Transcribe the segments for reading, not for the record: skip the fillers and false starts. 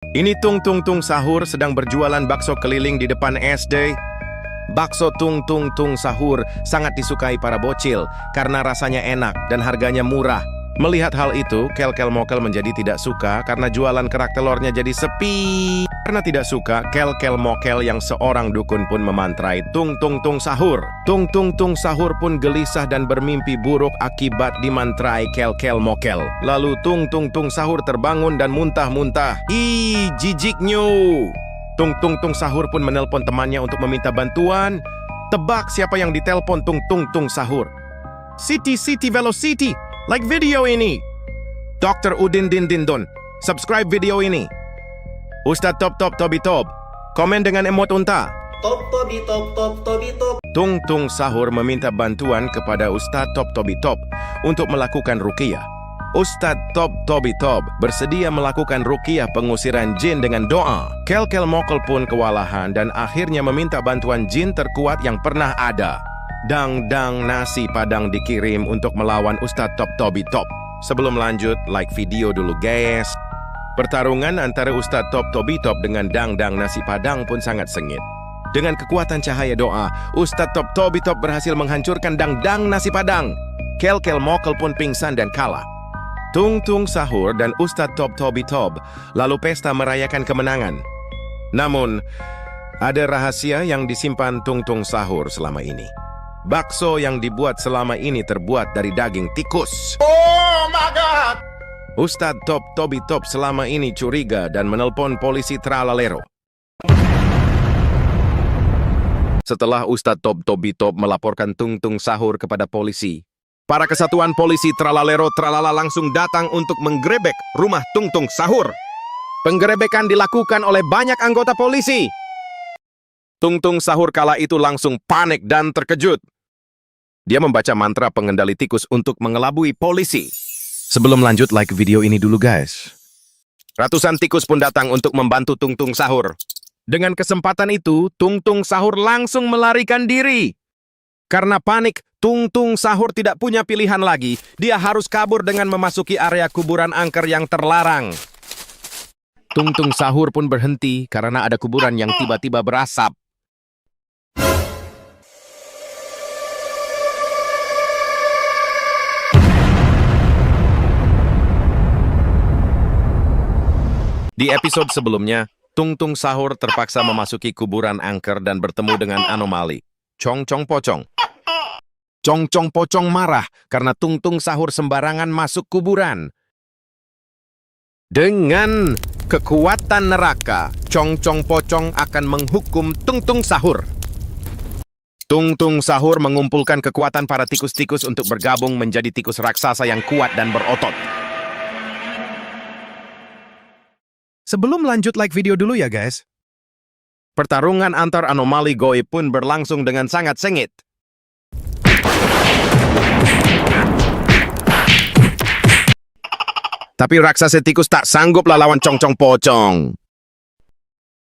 Ini Tung Tung Tung Sahur sedang berjualan bakso keliling di depan SD. Bakso Tung Tung Tung Sahur sangat disukai para bocil karena rasanya enak dan harganya murah. Melihat hal itu, Kel Mokel menjadi tidak suka karena jualan kerak telurnya jadi sepi. Karena tidak suka, Kel Mokel yang seorang dukun pun memantrai Tung Tung Tung Sahur. Tung Tung Tung Sahur pun gelisah dan bermimpi buruk akibat dimantrai Kel Mokel. Lalu Tung Tung Tung Sahur terbangun dan muntah-muntah. Ih, jijiknya. Tung Tung Tung Sahur pun menelpon temannya untuk meminta bantuan. Tebak siapa yang ditelepon Tung Tung Tung Sahur? Siti Velocity. Like video ini. Dr. Udin Din Din Don. Subscribe video ini. Ustadz Top Tobi Top. Komen dengan emot unta. Top Tobi Top. Tung Tung Sahur meminta bantuan kepada Ustadz Top Tobi Top untuk melakukan ruqyah. Ustadz Top Tobi Top bersedia melakukan ruqyah pengusiran jin dengan doa. Kel Mokel pun kewalahan dan akhirnya meminta bantuan jin terkuat yang pernah ada. Dang nasi padang dikirim untuk melawan Ustadz Top Tobi Top. Sebelum lanjut, like video dulu guys. Pertarungan antara Ustadz Top Tobi Top dengan dang nasi padang pun sangat sengit. Dengan kekuatan cahaya doa, Ustadz Top Tobi Top berhasil menghancurkan dang nasi padang. Kel Mokel pun pingsan dan kalah. Tung Tung Sahur dan Ustadz Top Tobi Top lalu pesta merayakan kemenangan. Namun, ada rahasia yang disimpan Tung Tung Sahur selama ini. Bakso yang dibuat selama ini terbuat dari daging tikus. Oh my God! Ustadz Top Tobi Top selama ini curiga dan menelpon polisi Tralalero. Setelah Ustadz Top Tobi Top melaporkan Tung Tung Sahur kepada polisi, para kesatuan polisi Tralalero Tralala langsung datang untuk menggerebek rumah Tung Tung Sahur. Penggerebekan dilakukan oleh banyak anggota polisi. Tung Tung Sahur kala itu langsung panik dan terkejut. Dia membaca mantra pengendali tikus untuk mengelabui polisi. Sebelum lanjut, like video ini dulu guys. Ratusan tikus pun datang untuk membantu Tung Tung Sahur. Dengan kesempatan itu, Tung Tung Sahur langsung melarikan diri. Karena panik, Tung Tung Sahur tidak punya pilihan lagi. Dia harus kabur dengan memasuki area kuburan angker yang terlarang. Tung Tung Sahur pun berhenti karena ada kuburan yang tiba-tiba berasap. Di episode sebelumnya, Tung Tung Sahur terpaksa memasuki kuburan angker dan bertemu dengan anomali. Chong Pocong. Chong Pocong marah karena Tung Tung Sahur sembarangan masuk kuburan. Dengan kekuatan neraka, Chong Pocong akan menghukum Tung Tung Sahur. Tung Tung Sahur mengumpulkan kekuatan para tikus-tikus untuk bergabung menjadi tikus raksasa yang kuat dan berotot. Sebelum lanjut, like video dulu ya guys. Pertarungan antar anomali goib pun berlangsung dengan sangat sengit. Tapi raksasa tikus tak sanggup lawan Chong Pocong.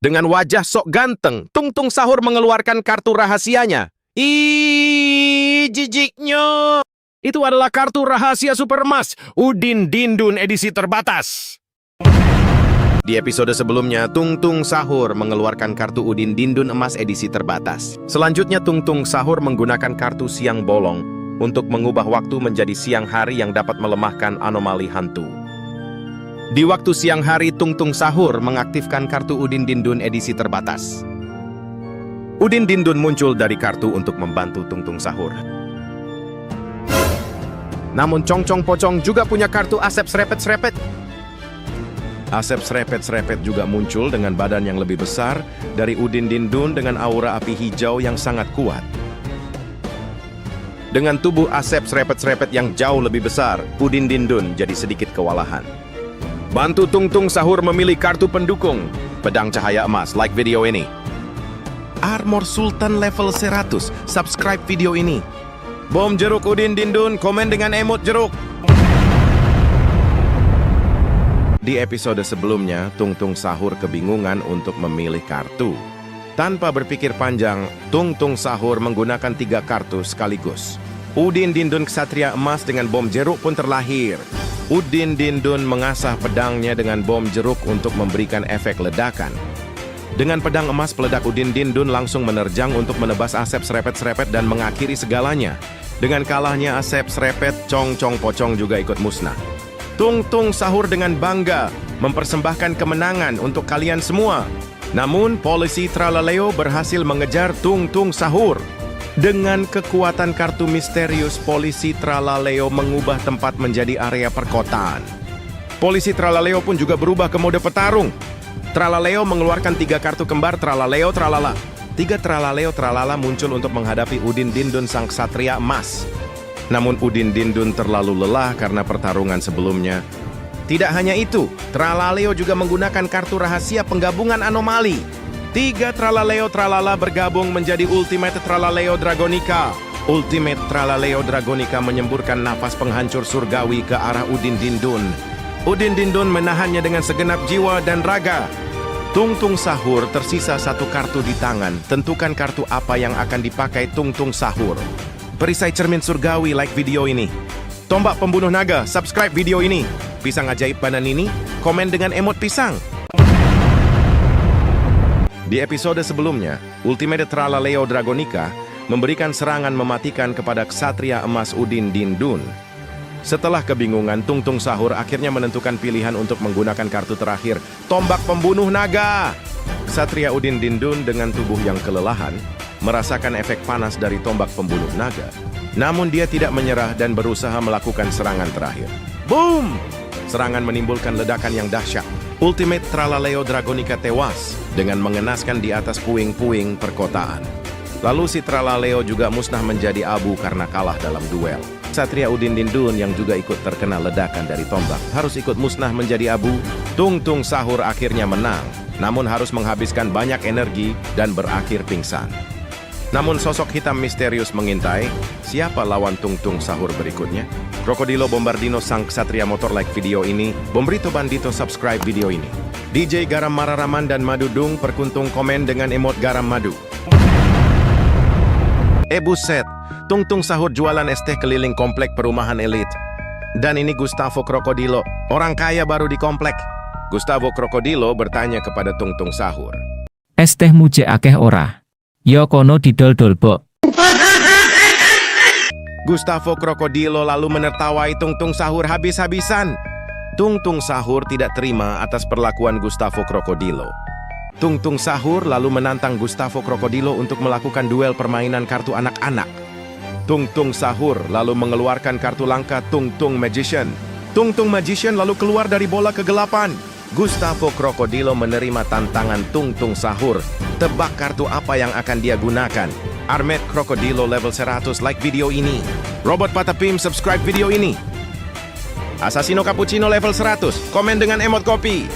Dengan wajah sok ganteng, Tung Tung Sahur mengeluarkan kartu rahasianya. Ih, jijiknya. Itu adalah kartu rahasia super emas Udin Dindun edisi terbatas. Di episode sebelumnya, Tung Tung Sahur mengeluarkan kartu Udin Dindun emas edisi terbatas. Selanjutnya, Tung Tung Sahur menggunakan kartu siang bolong untuk mengubah waktu menjadi siang hari yang dapat melemahkan anomali hantu. Di waktu siang hari, Tung Tung Sahur mengaktifkan kartu Udin Dindun edisi terbatas. Udin Dindun muncul dari kartu untuk membantu Tung Tung Sahur. Namun Chong Pocong juga punya kartu Asep Serepet. Asep Serepet juga muncul dengan badan yang lebih besar dari Udin Dindun dengan aura api hijau yang sangat kuat. Dengan tubuh Asep Serepet yang jauh lebih besar, Udin Dindun jadi sedikit kewalahan. Bantu Tung Tung Sahur memilih kartu pendukung. Pedang cahaya emas, like video ini. Armor Sultan level 100, subscribe video ini. Bom jeruk Udin Dindun, komen dengan emot jeruk. Di episode sebelumnya, Tung Tung Sahur kebingungan untuk memilih kartu. Tanpa berpikir panjang, Tung Tung Sahur menggunakan 3 kartu sekaligus. Udin Dindun Ksatria Emas dengan bom jeruk pun terlahir. Udin Dindun mengasah pedangnya dengan bom jeruk untuk memberikan efek ledakan. Dengan pedang emas peledak, Udin Dindun langsung menerjang untuk menebas Asep Serepet-Serepet dan mengakhiri segalanya. Dengan kalahnya Asep Serepet, Cong Cong Pocong juga ikut musnah. Tung Tung Sahur dengan bangga mempersembahkan kemenangan untuk kalian semua. Namun, polisi Tralaleo berhasil mengejar Tung Tung Sahur. Dengan kekuatan kartu misterius, polisi Tralaleo mengubah tempat menjadi area perkotaan. Polisi Tralaleo pun juga berubah ke mode petarung. Tralaleo mengeluarkan 3 kartu kembar Tralaleo Tralala. 3 Tralaleo Tralala muncul untuk menghadapi Udin Dindun sang ksatria emas. Namun Udin Dindun terlalu lelah karena pertarungan sebelumnya. Tidak hanya itu, Tralaleo juga menggunakan kartu rahasia penggabungan anomali. 3 Tralaleo Tralala bergabung menjadi Ultimate Tralaleo Dragonica. Ultimate Tralaleo Dragonica menyemburkan nafas penghancur surgawi ke arah Udin Dindun. Udin Dindun menahannya dengan segenap jiwa dan raga. Tung Tung Sahur tersisa 1 kartu di tangan. Tentukan kartu apa yang akan dipakai Tung Tung Sahur. Perisai cermin surgawi, like video ini. Tombak pembunuh naga, subscribe video ini. Pisang ajaib Bananini, komen dengan emot pisang. Di episode sebelumnya, Ultimate Tralaleo Dragonica memberikan serangan mematikan kepada ksatria emas Udin Dindun. Setelah kebingungan, Tung Tung Sahur akhirnya menentukan pilihan untuk menggunakan kartu terakhir, Tombak Pembunuh Naga. Ksatria Udin Dindun dengan tubuh yang kelelahan merasakan efek panas dari Tombak Pembunuh Naga. Namun dia tidak menyerah dan berusaha melakukan serangan terakhir. Boom! Serangan menimbulkan ledakan yang dahsyat. Ultimate Tralaleo Dragonica tewas dengan mengenaskan di atas puing-puing perkotaan. Lalu si Tralaleo juga musnah menjadi abu karena kalah dalam duel. Ksatria Udin Dindun yang juga ikut terkena ledakan dari tombak harus ikut musnah menjadi abu. Tung Tung Sahur akhirnya menang, namun harus menghabiskan banyak energi dan berakhir pingsan. Namun sosok hitam misterius mengintai. Siapa lawan Tung Tung Sahur berikutnya? Krokodilo Bombardino sang ksatria motor, like video ini. Bombrito Bandito subscribe video ini. DJ Garam Mararaman dan Madu Dung perkuntung komen dengan emot garam madu. Buset, Tung Tung Sahur jualan es teh keliling komplek perumahan elit. Dan ini Gustavo Krokodilo, orang kaya baru di komplek. Gustavo Krokodilo bertanya kepada Tung Tung Sahur. Es teh muje akeh ora? Yo kono didol-dol bok. Gustavo Krokodilo lalu menertawai Tung Tung Sahur habis-habisan. Tung Tung Sahur tidak terima atas perlakuan Gustavo Krokodilo. Tung Tung Sahur lalu menantang Gustavo Krokodilo untuk melakukan duel permainan kartu anak-anak. Tung Tung Sahur lalu mengeluarkan kartu langka Tung Tung Magician. Tung Tung Magician lalu keluar dari bola kegelapan. Gustavo Krokodilo menerima tantangan Tung Tung Sahur. Tebak kartu apa yang akan dia gunakan. Armet Krokodilo level 100, like video ini. Robot Patapim subscribe video ini. Assassino Cappuccino level 100, komen dengan emot kopi.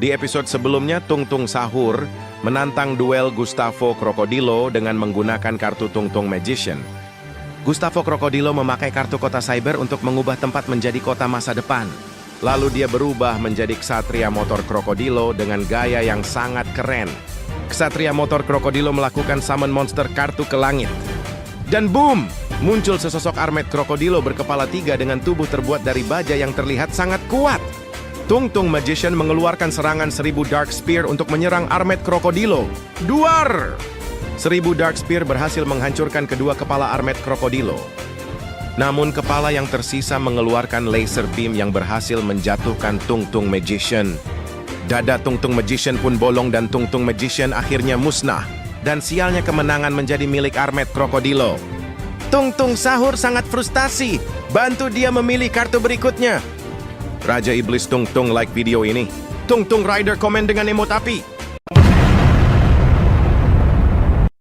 Di episode sebelumnya, Tung Tung Sahur menantang duel Gustavo Krokodilo dengan menggunakan kartu Tung Tung Magician. Gustavo Krokodilo memakai kartu kota cyber untuk mengubah tempat menjadi kota masa depan. Lalu dia berubah menjadi ksatria motor Krokodilo dengan gaya yang sangat keren. Ksatria motor Krokodilo melakukan summon monster kartu ke langit. Dan boom! Muncul sesosok Armet Krokodilo berkepala 3 dengan tubuh terbuat dari baja yang terlihat sangat kuat. Tung Tung Magician mengeluarkan serangan 1000 Dark Spear untuk menyerang Armet Krokodilo. Duar! 1000 Dark Spear berhasil menghancurkan kedua kepala Armet Krokodilo. Namun kepala yang tersisa mengeluarkan laser beam yang berhasil menjatuhkan Tung Tung Magician. Dada Tung Tung Magician pun bolong dan Tung Tung Magician akhirnya musnah. Dan sialnya kemenangan menjadi milik Armet Krokodilo. Tung Tung Sahur sangat frustasi. Bantu dia memilih kartu berikutnya. Raja Iblis Tung Tung, like video ini. Tung Tung Rider komen dengan emot api.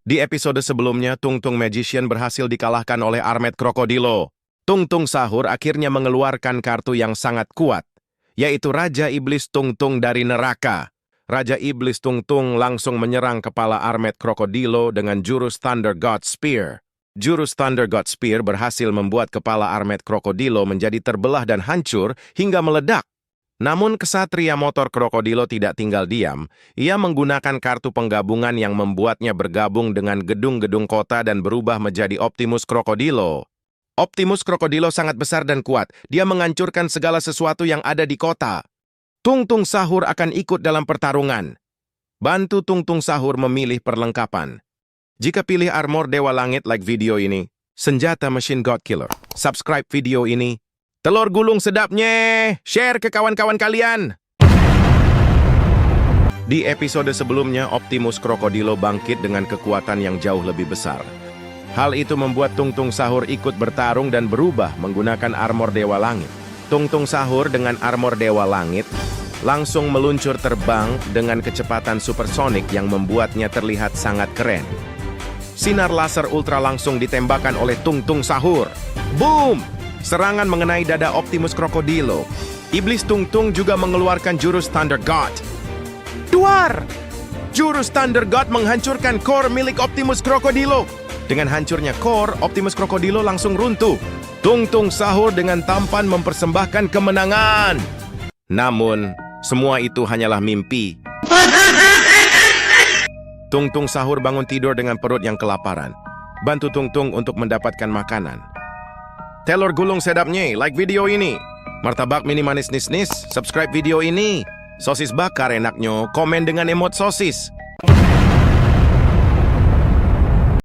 Di episode sebelumnya, Tung Tung Magician berhasil dikalahkan oleh Armet Krokodilo. Tung Tung Sahur akhirnya mengeluarkan kartu yang sangat kuat, yaitu Raja Iblis Tung Tung dari neraka. Raja Iblis Tung Tung langsung menyerang kepala Armet Krokodilo dengan jurus Thunder God Spear. Jurus Thunder God Spear berhasil membuat kepala Armet Krokodilo menjadi terbelah dan hancur hingga meledak. Namun ksatria motor Krokodilo tidak tinggal diam. Ia menggunakan kartu penggabungan yang membuatnya bergabung dengan gedung-gedung kota dan berubah menjadi Optimus Krokodilo. Optimus Krokodilo sangat besar dan kuat. Dia menghancurkan segala sesuatu yang ada di kota. Tung Tung Sahur akan ikut dalam pertarungan. Bantu Tung Tung Sahur memilih perlengkapan. Jika pilih armor Dewa Langit like video ini, senjata Machine God Killer. Subscribe video ini. Telur gulung sedapnya. Share ke kawan-kawan kalian. Di episode sebelumnya, Optimus Krokodilo bangkit dengan kekuatan yang jauh lebih besar. Hal itu membuat Tung Tung Sahur ikut bertarung dan berubah menggunakan armor Dewa Langit. Tung Tung Sahur dengan armor Dewa Langit langsung meluncur terbang dengan kecepatan supersonik yang membuatnya terlihat sangat keren. Sinar laser ultra langsung ditembakkan oleh Tung Tung Sahur. Boom! Serangan mengenai dada Optimus Krokodilo. Iblis Tung Tung juga mengeluarkan jurus Thunder God. Duar! Jurus Thunder God menghancurkan core milik Optimus Krokodilo. Dengan hancurnya core, Optimus Krokodilo langsung runtuh. Tung Tung Sahur dengan tampan mempersembahkan kemenangan. Namun, semua itu hanyalah mimpi. Tung Tung Sahur bangun tidur dengan perut yang kelaparan. Bantu Tung Tung untuk mendapatkan makanan. Telur gulung sedapnya, like video ini. Martabak mini manis nis-nis, subscribe video ini. Sosis bakar enaknya, komen dengan emot sosis.